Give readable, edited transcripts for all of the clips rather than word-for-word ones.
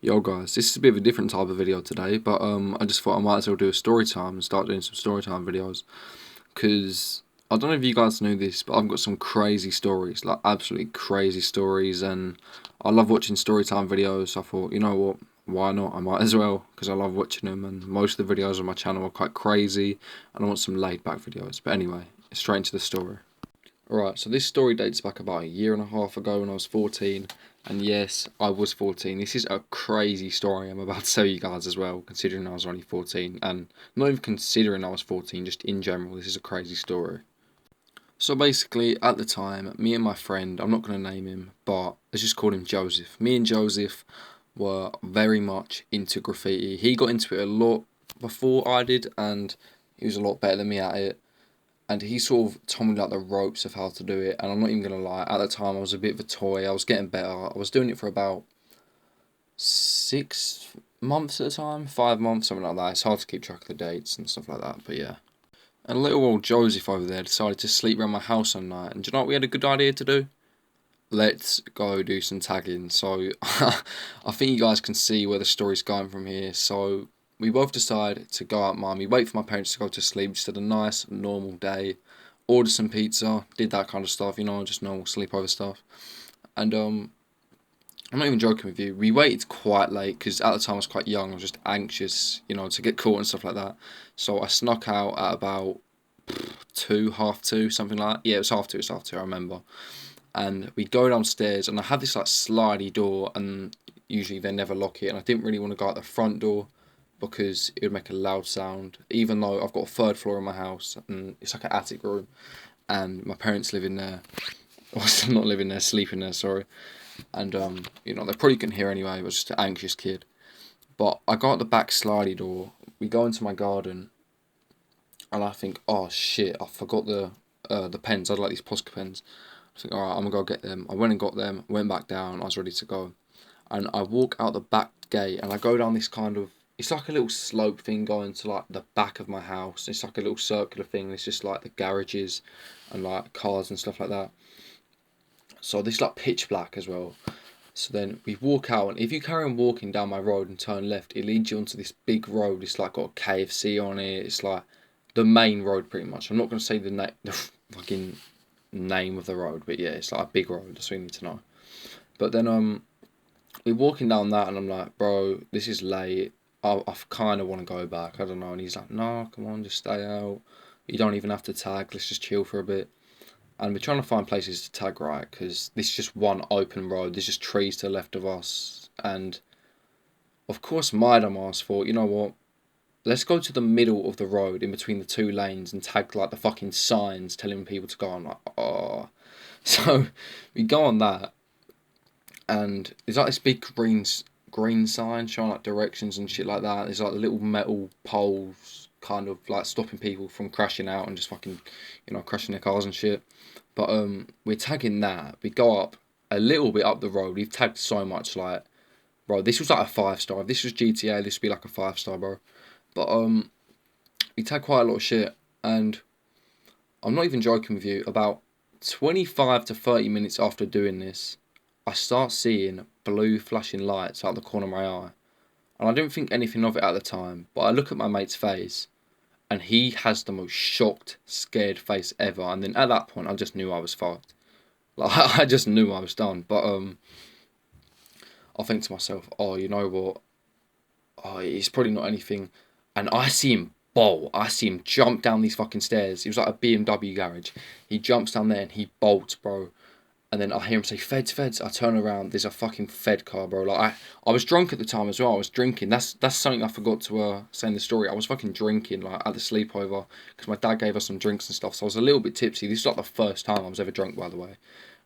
Yo guys, this is a bit of a different type of video today, but I just thought I might as well do a story time and start doing some story time videos, because I don't know if you guys know this, but I've got some crazy stories, like absolutely crazy stories, and I love watching story time videos, so I thought, you know what, why not, I might as well, because I love watching them, and most of the videos on my channel are quite crazy, and I want some laid back videos, but anyway, straight into the story. Alright, so this story dates back about a year and a half ago when I was 14. And yes, I was 14. This is a crazy story I'm about to tell you guys as well, considering I was only 14. And not even considering I was 14, just in general, this is a crazy story. So basically, at the time, me and my friend, I'm not going to name him, but let's just call him Joseph. Me and Joseph were very much into graffiti. He got into it a lot before I did, and he was a lot better than me at it. And he sort of told me like the ropes of how to do it. And I'm not even gonna lie, at the time I was a bit of a toy. I was getting better. I was doing it for about 6 months at a time, 5 months, something like that. It's hard to keep track of the dates and stuff like that, but yeah. And little old Joseph over there decided to sleep around my house one night. And do you know what we had a good idea to do? Let's go do some tagging. So I think you guys can see where the story's going from here. So we both decide to go out, mum. We wait for my parents to go to sleep. Just had a nice normal day. Ordered some pizza, did that kind of stuff, just normal sleepover stuff. And I'm not even joking with you. We waited quite late because at the time I was quite young. I was just anxious, to get caught and stuff like that. So I snuck out at about 2, half 2, something like that. Yeah, it was half 2. It was half 2. I remember. And we go downstairs, and I had this like slidey door, and usually they never lock it. And I didn't really want to go out the front door because it would make a loud sound. Even though I've got a third floor in my house, and it's like an attic room, and my parents live in there. Or not living there, sleeping there. Sorry. And they probably couldn't hear anyway. I was just an anxious kid. But I go out the back slidey door. We go into my garden, and I think, oh shit, I forgot the pens. I'd like these Posca pens. I think, alright, I'm gonna go get them. I went and got them, went back down, I was ready to go. And I walk out the back gate and I go down this kind of, it's like a little slope thing going to like the back of my house. It's like a little circular thing. It's just like the garages and like cars and stuff like that. So this is like pitch black as well. So then we walk out, and if you carry on walking down my road and turn left, it leads you onto this big road. It's like got a KFC on it. It's like the main road pretty much. I'm not gonna say the fucking name of the road, but yeah, it's like a big road. That's what you need to know. But then we're walking down that, and I'm like, bro, this is late. I kind of want to go back. I don't know. And he's like, no, come on, just stay out. You don't even have to tag. Let's just chill for a bit. And we're trying to find places to tag, right? Because this is just one open road. There's just trees to the left of us. And of course, my dumbass thought, you know what? Let's go to the middle of the road in between the two lanes and tag like the fucking signs telling people to go on. Like, oh. So we go on that, and there's like this big green sign showing like directions and shit like that. There's like little metal poles kind of like stopping people from crashing out and just fucking, crashing their cars and shit. But we're tagging that. We go up a little bit up the road. We've tagged so much, like, bro, this was like a 5 star. If this was GTA, this would be like a 5 star, bro. But we tagged quite a lot of shit, and I'm not even joking with you. About 25 to 30 minutes after doing this, I start seeing blue flashing lights out the corner of my eye. And I didn't think anything of it at the time, but I look at my mate's face, and he has the most shocked, scared face ever. And then at that point, I just knew I was fucked. Like, I just knew I was done. But I think to myself, oh, you know what? Oh, it's probably not anything. And I see him bolt. I see him jump down these fucking stairs. It was like a BMW garage. He jumps down there and he bolts, bro. And then I hear him say, "Feds, feds." I turn around. There's a fucking Fed car, bro. Like I was drunk at the time as well. I was drinking. That's something I forgot to say in the story. I was fucking drinking like at the sleepover because my dad gave us some drinks and stuff. So I was a little bit tipsy. This is like the first time I was ever drunk, by the way.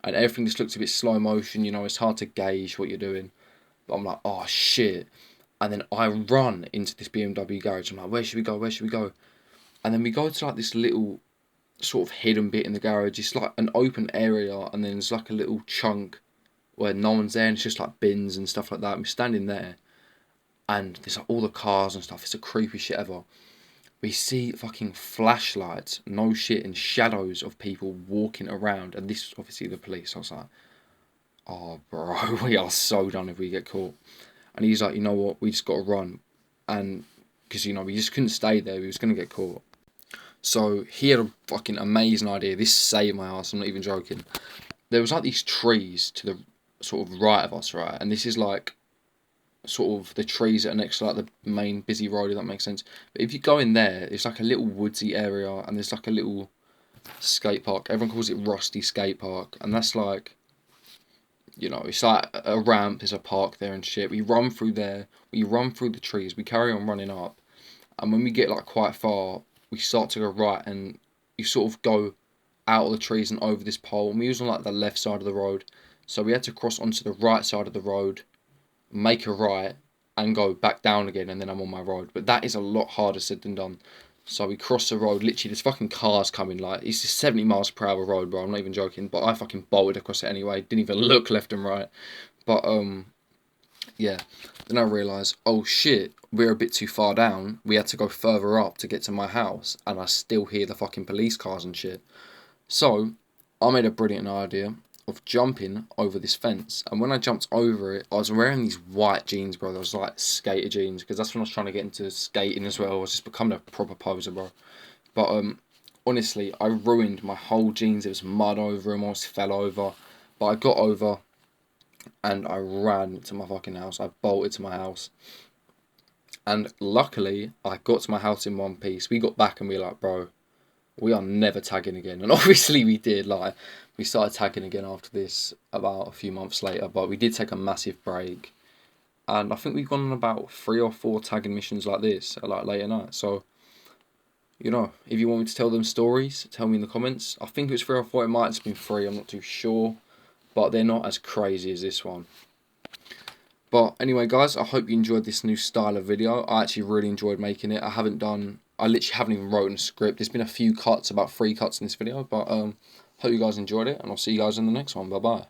And everything just looks a bit slow motion. It's hard to gauge what you're doing. But I'm like, oh shit. And then I run into this BMW garage. I'm like, where should we go? Where should we go? And then we go to like this little sort of hidden bit in the garage. It's like an open area, and then there's like a little chunk where no one's there, and it's just like bins and stuff like that. And we're standing there, and there's like all the cars and stuff. It's the creepy shit ever. We see fucking flashlights, no shit, and shadows of people walking around, and this is obviously the police. I was like, oh bro, we are so done if we get caught. and he's like, you know what, we just got to run, and because we just couldn't stay there, we was gonna get caught. So he had a fucking amazing idea. This saved my ass. I'm not even joking. There was like these trees to the sort of right of us, right, and this is like sort of the trees that are next to like the main busy road, if that makes sense. But if you go in there, it's like a little woodsy area, and there's like a little skate park. Everyone calls it Rusty Skate Park, and that's like, it's like a ramp. There's a park there and shit. We run through there. We run through the trees. We carry on running up, and when we get like quite far, we start to go right, and you sort of go out of the trees and over this pole. And we was on like the left side of the road, so we had to cross onto the right side of the road, make a right, and go back down again, and then I'm on my road. But that is a lot harder said than done. So we cross the road, literally there's fucking cars coming, like, it's just 70 miles per hour road, bro, I'm not even joking, but I fucking bolted across it anyway, didn't even look left and right. But, yeah, then I realised, oh shit, we're a bit too far down, we had to go further up to get to my house, and I still hear the fucking police cars and shit. So, I made a brilliant idea of jumping over this fence, and when I jumped over it, I was wearing these white jeans, bro. They was like skater jeans, because that's when I was trying to get into skating as well. I was just becoming a proper poser, bro. But honestly, I ruined my whole jeans. There was mud over them. I almost fell over, but I got over, and I ran to my fucking house. I bolted to my house, and luckily I got to my house in one piece. We got back and we were like, bro, we are never tagging again. And obviously we did. Like, we started tagging again after this about a few months later, but we did take a massive break, and I think we've gone on about 3 or 4 tagging missions like this at like late at night. So, if you want me to tell them stories, tell me in the comments. I think it was 3 or 4. It might have been 3, I'm not too sure, but they're not as crazy as this one. But anyway, guys, I hope you enjoyed this new style of video. I actually really enjoyed making it. I literally haven't even written a script. There's been a few cuts, about 3 cuts in this video, but hope you guys enjoyed it, and I'll see you guys in the next one. Bye bye.